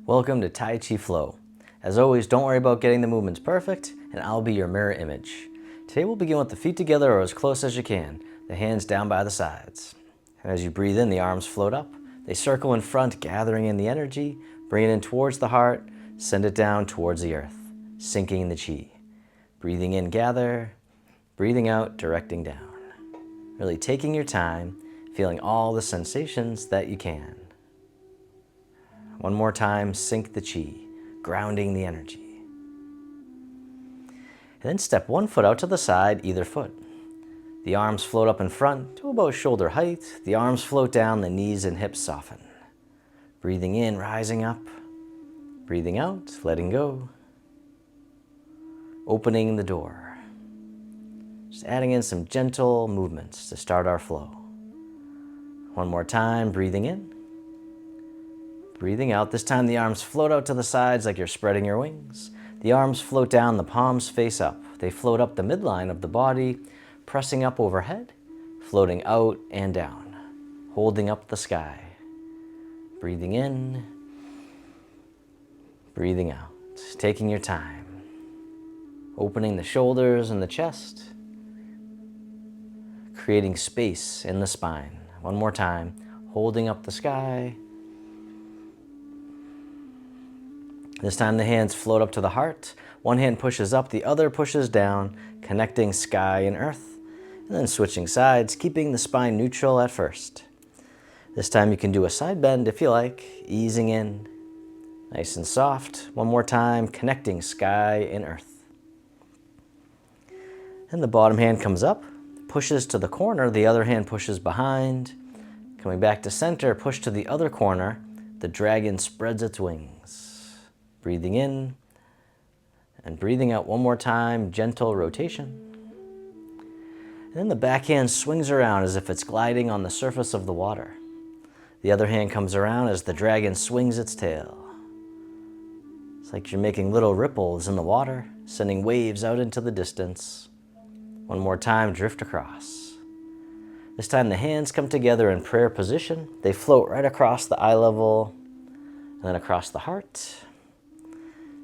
Welcome to Tai Chi Flow. As always, don't worry about getting the movements perfect, and I'll be your mirror image. Today we'll begin with the feet together or as close as you can, the hands down by the sides. And as you breathe in, the arms float up. They circle in front, gathering in the energy, bring it in towards the heart, send it down towards the earth, sinking the chi. Breathing in, gather, breathing out, directing down. Really taking your time, feeling all the sensations that you can. One more time, sink the chi, grounding the energy. And then step one foot out to the side, either foot. The arms float up in front to about shoulder height. The arms float down, the knees and hips soften. Breathing in, rising up. Breathing out, letting go. Opening the door. Just adding in some gentle movements to start our flow. One more time, breathing in. Breathing out. This time the arms float out to the sides like you're spreading your wings. The arms float down, the palms face up. They float up the midline of the body, pressing up overhead, floating out and down, holding up the sky. Breathing in, breathing out, taking your time. Opening the shoulders and the chest, creating space in the spine. One more time, holding up the sky. This time the hands float up to the heart. One hand pushes up, the other pushes down, connecting sky and earth. And then switching sides, keeping the spine neutral at first. This time you can do a side bend if you like, easing in, nice and soft. One more time, connecting sky and earth. And the bottom hand comes up, pushes to the corner, the other hand pushes behind. Coming back to center, push to the other corner. The dragon spreads its wings. Breathing in and breathing out one more time, gentle rotation. And then the back hand swings around as if it's gliding on the surface of the water. The other hand comes around as the dragon swings its tail. It's like you're making little ripples in the water, sending waves out into the distance. One more time, drift across. This time the hands come together in prayer position. They float right across the eye level and then across the heart.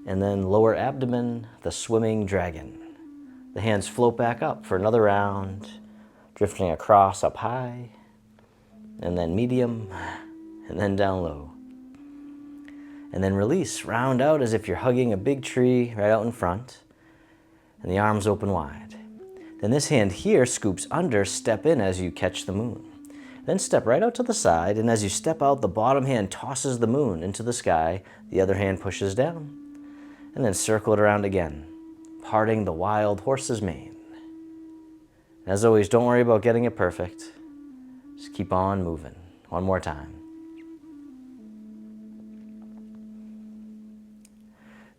And then lower abdomen, the swimming dragon. The hands float back up for another round, drifting across up high, and then medium, and then down low. And then release, round out as if you're hugging a big tree right out in front, and the arms open wide. Then this hand here scoops under, step in as you catch the moon. Then step right out to the side, and as you step out, the bottom hand tosses the moon into the sky, the other hand pushes down. And then circle it around again, parting the wild horse's mane. As always, don't worry about getting it perfect. Just keep on moving. One more time.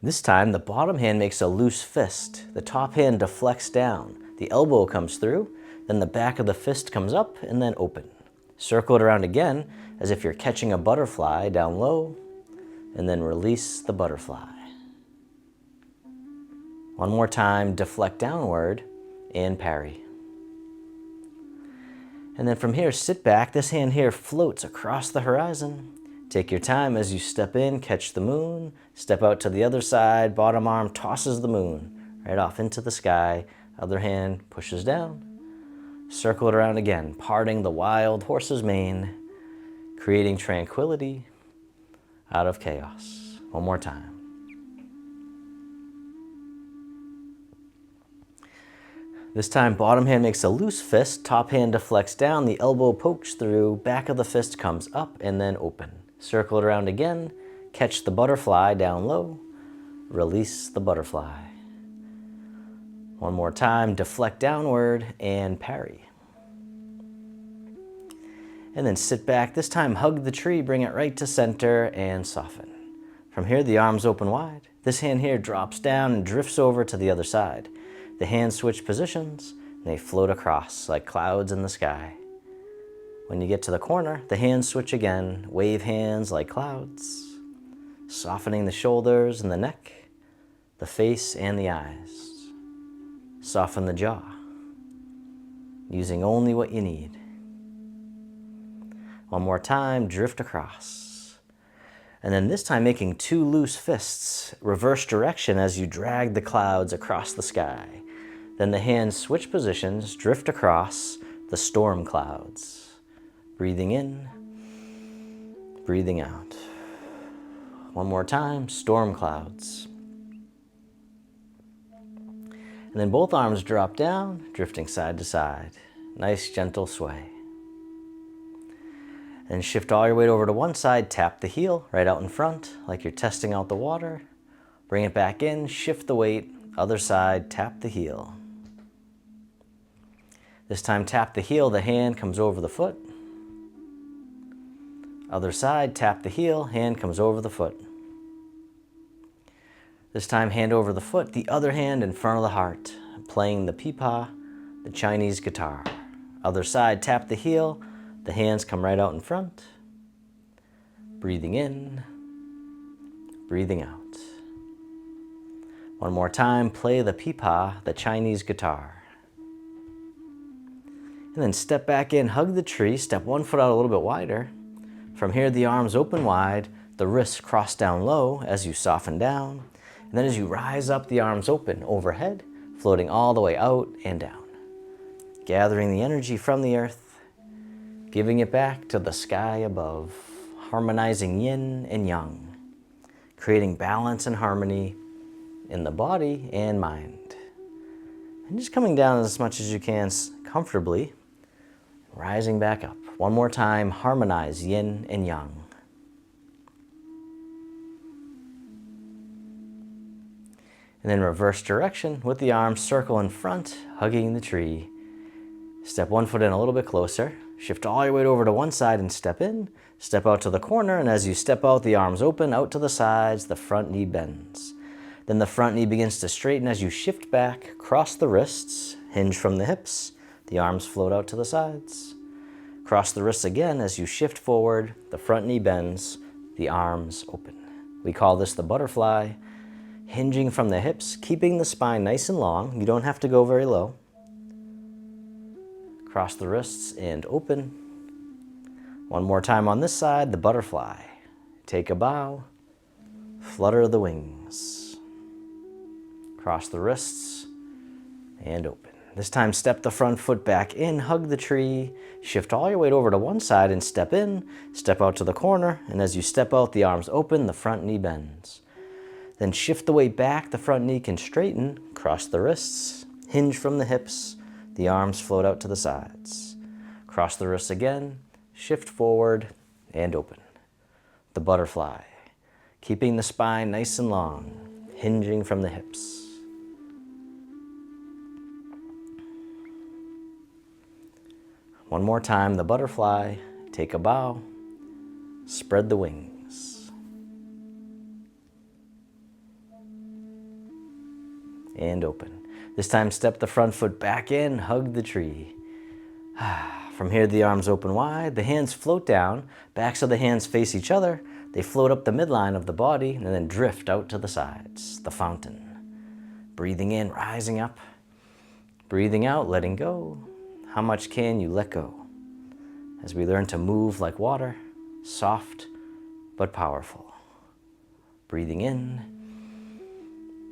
This time, the bottom hand makes a loose fist. The top hand deflects down. The elbow comes through, then the back of the fist comes up and then open. Circle it around again as if you're catching a butterfly down low, and then release the butterfly. One more time, deflect downward and parry. And then from here, sit back. This hand here floats across the horizon. Take your time as you step in, catch the moon, step out to the other side, bottom arm tosses the moon right off into the sky, other hand pushes down. Circle it around again, parting the wild horse's mane, creating tranquility out of chaos. One more time. This time, bottom hand makes a loose fist, top hand deflects down, the elbow pokes through, back of the fist comes up and then open. Circle it around again, catch the butterfly down low, release the butterfly. One more time, deflect downward and parry. And then sit back, this time hug the tree, bring it right to center and soften. From here, the arms open wide. This hand here drops down and drifts over to the other side. The hands switch positions, and they float across like clouds in the sky. When you get to the corner, the hands switch again, wave hands like clouds, softening the shoulders and the neck, the face and the eyes. Soften the jaw, using only what you need. One more time, drift across. And then this time making 2 loose fists, reverse direction as you drag the clouds across the sky. Then the hands switch positions, drift across the storm clouds. Breathing in, breathing out. One more time, storm clouds. And then both arms drop down, drifting side to side. Nice gentle sway. And shift all your weight over to one side, tap the heel right out in front, like you're testing out the water. Bring it back in, shift the weight, other side, tap the heel. This time tap the heel, the hand comes over the foot. Other side, tap the heel, hand comes over the foot. This time hand over the foot, the other hand in front of the heart, playing the peepa, the Chinese guitar. Other side, tap the heel, the hands come right out in front. Breathing in, breathing out. One more time, play the peepa, the Chinese guitar. And then step back in, hug the tree, step one foot out a little bit wider. From here, the arms open wide, the wrists cross down low as you soften down. And then as you rise up, the arms open overhead, floating all the way out and down. Gathering the energy from the earth, giving it back to the sky above, harmonizing yin and yang, creating balance and harmony in the body and mind. And just coming down as much as you can comfortably, rising back up. One more time, harmonize yin and yang. And then reverse direction with the arms, circle in front, hugging the tree. Step one foot in a little bit closer. Shift all your weight over to one side and step in. Step out to the corner, and as you step out, the arms open out to the sides, the front knee bends. Then the front knee begins to straighten as you shift back, cross the wrists, hinge from the hips, the arms float out to the sides. Cross the wrists again as you shift forward, the front knee bends, the arms open. We call this the butterfly, hinging from the hips, keeping the spine nice and long. You don't have to go very low. Cross the wrists and open. One more time on this side, the butterfly. Take a bow, flutter the wings. Cross the wrists and open. This time step the front foot back in, hug the tree, shift all your weight over to one side and step in, step out to the corner, and as you step out, the arms open, the front knee bends. Then shift the weight back, the front knee can straighten, cross the wrists, hinge from the hips, the arms float out to the sides. Cross the wrists again, shift forward and open. The butterfly, keeping the spine nice and long, hinging from the hips. One more time, the butterfly, take a bow, spread the wings. And open. This time, step the front foot back in, hug the tree. From here, the arms open wide, the hands float down, backs of the hands face each other, they float up the midline of the body and then drift out to the sides, the fountain. Breathing in, rising up. Breathing out, letting go. How much can you let go? As we learn to move like water, soft but powerful. Breathing in,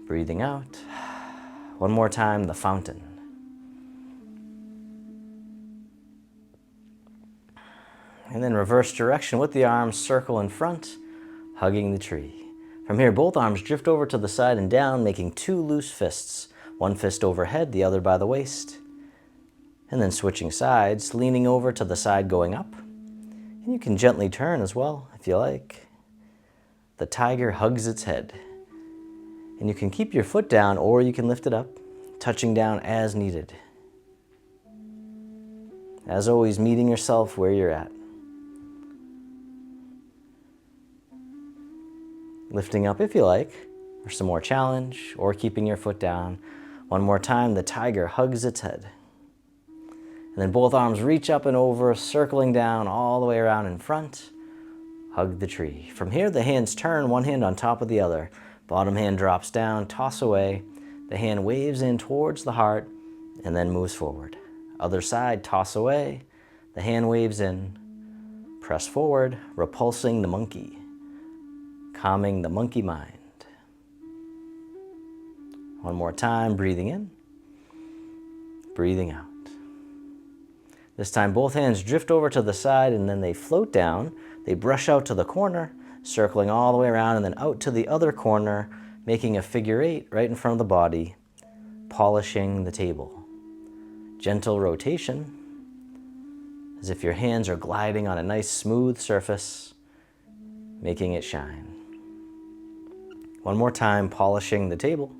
breathing out. One more time, the fountain. And then reverse direction with the arms, circle in front, hugging the tree. From here, both arms drift over to the side and down, making 2 loose fists. One fist overhead, the other by the waist. And then switching sides, leaning over to the side going up. And you can gently turn as well, if you like. The tiger hugs its head. And you can keep your foot down or you can lift it up, touching down as needed. As always, meeting yourself where you're at. Lifting up if you like, for some more challenge, or keeping your foot down. One more time, the tiger hugs its head. And then both arms reach up and over, circling down all the way around in front. Hug the tree. From here, the hands turn, one hand on top of the other. Bottom hand drops down, toss away. The hand waves in towards the heart and then moves forward. Other side, toss away. The hand waves in. Press forward, repulsing the monkey. calming the monkey mind. One more time, breathing in, breathing out. This time both hands drift over to the side and then they float down. They brush out to the corner, circling all the way around and then out to the other corner, making a figure 8 right in front of the body, polishing the table. Gentle rotation, as if your hands are gliding on a nice smooth surface, making it shine. One more time, polishing the table.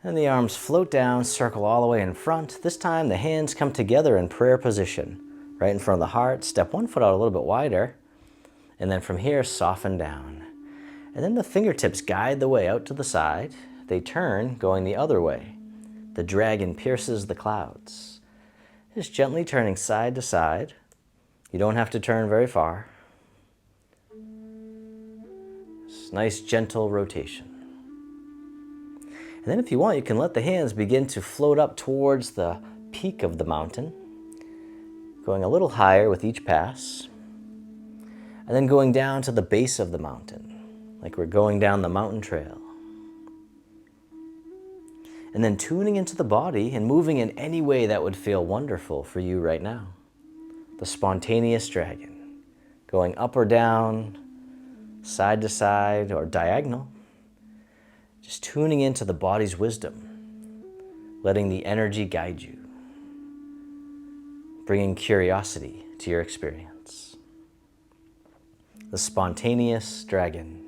And the arms float down, circle all the way in front. This time the hands come together in prayer position, right in front of the heart. Step one foot out a little bit wider. And then from here, soften down. And then the fingertips guide the way out to the side. They turn, going the other way. The dragon pierces the clouds. Just gently turning side to side. You don't have to turn very far. Just nice, gentle rotation. And then if you want, you can let the hands begin to float up towards the peak of the mountain, going a little higher with each pass, and then going down to the base of the mountain, like we're going down the mountain trail. And then tuning into the body and moving in any way that would feel wonderful for you right now. The spontaneous dragon, going up or down, side to side, or diagonal. Just tuning into the body's wisdom, letting the energy guide you, bringing curiosity to your experience. The spontaneous dragon.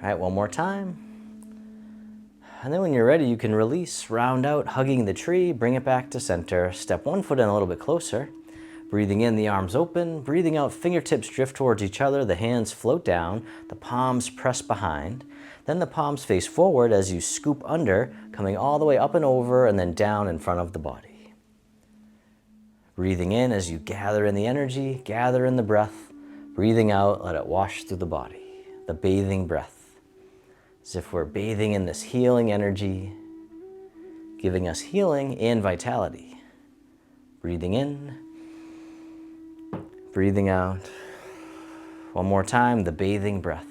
All right, one more time. And then when you're ready, you can release, round out, hugging the tree, bring it back to center. Step one foot in a little bit closer. Breathing in, the arms open. Breathing out, fingertips drift towards each other. The hands float down. The palms press behind. Then the palms face forward as you scoop under, coming all the way up and over and then down in front of the body. Breathing in as you gather in the energy, gather in the breath. Breathing out, let it wash through the body. The bathing breath. As if we're bathing in this healing energy, giving us healing and vitality. Breathing in. Breathing out. One more time, the bathing breath.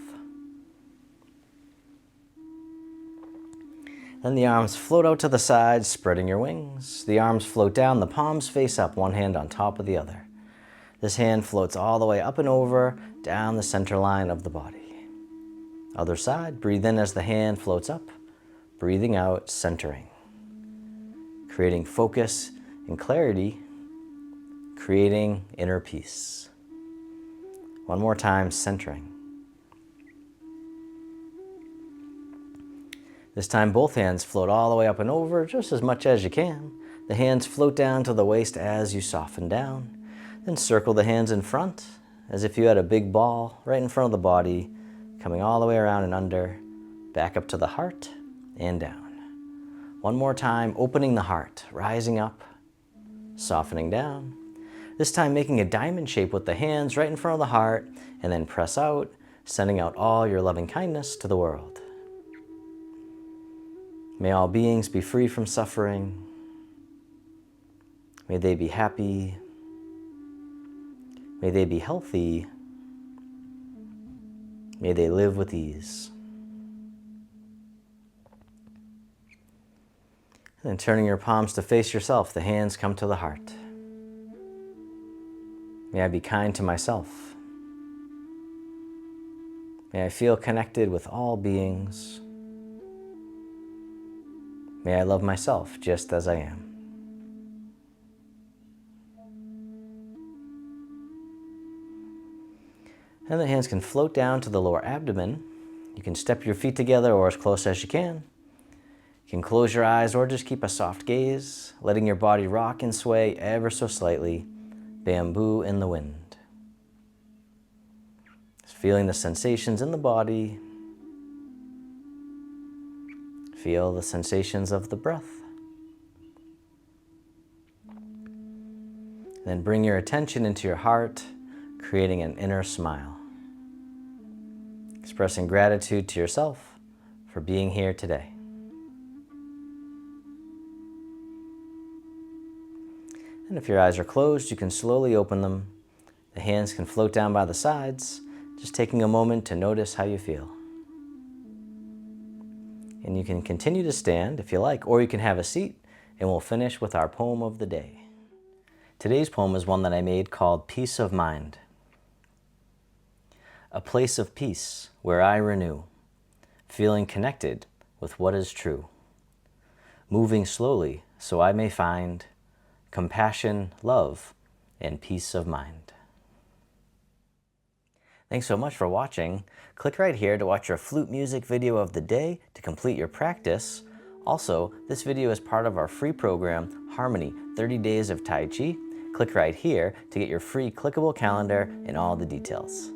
Then the arms float out to the sides, spreading your wings. The arms float down, the palms face up, one hand on top of the other. This hand floats all the way up and over, down the center line of the body. Other side, breathe in as the hand floats up. Breathing out, centering. Creating focus and clarity. Creating inner peace. One more time, centering. This time both hands float all the way up and over, just as much as you can. The hands float down to the waist as you soften down. Then circle the hands in front, as if you had a big ball right in front of the body, coming all the way around and under, back up to the heart and down. One more time, opening the heart, rising up, softening down. This time making a diamond shape with the hands right in front of the heart, and then press out, sending out all your loving kindness to the world. May all beings be free from suffering. May they be happy. May they be healthy. May they live with ease. And then turning your palms to face yourself, the hands come to the heart. May I be kind to myself. May I feel connected with all beings. May I love myself just as I am. And the hands can float down to the lower abdomen. You can step your feet together or as close as you can. You can close your eyes or just keep a soft gaze, letting your body rock and sway ever so slightly. Bamboo in the wind. Just feeling the sensations in the body. Feel the sensations of the breath. Then bring your attention into your heart, creating an inner smile. Expressing gratitude to yourself for being here today. And if your eyes are closed, you can slowly open them. The hands can float down by the sides, just taking a moment to notice how you feel. And you can continue to stand if you like, or you can have a seat, and we'll finish with our poem of the day. Today's poem is one that I made called Peace of Mind. A place of peace where I renew, feeling connected with what is true, moving slowly so I may find compassion, love, and peace of mind. Thanks so much for watching. Click right here to watch your flute music video of the day to complete your practice. Also, this video is part of our free program, Harmony, 30 Days of Tai Chi. Click right here to get your free clickable calendar and all the details.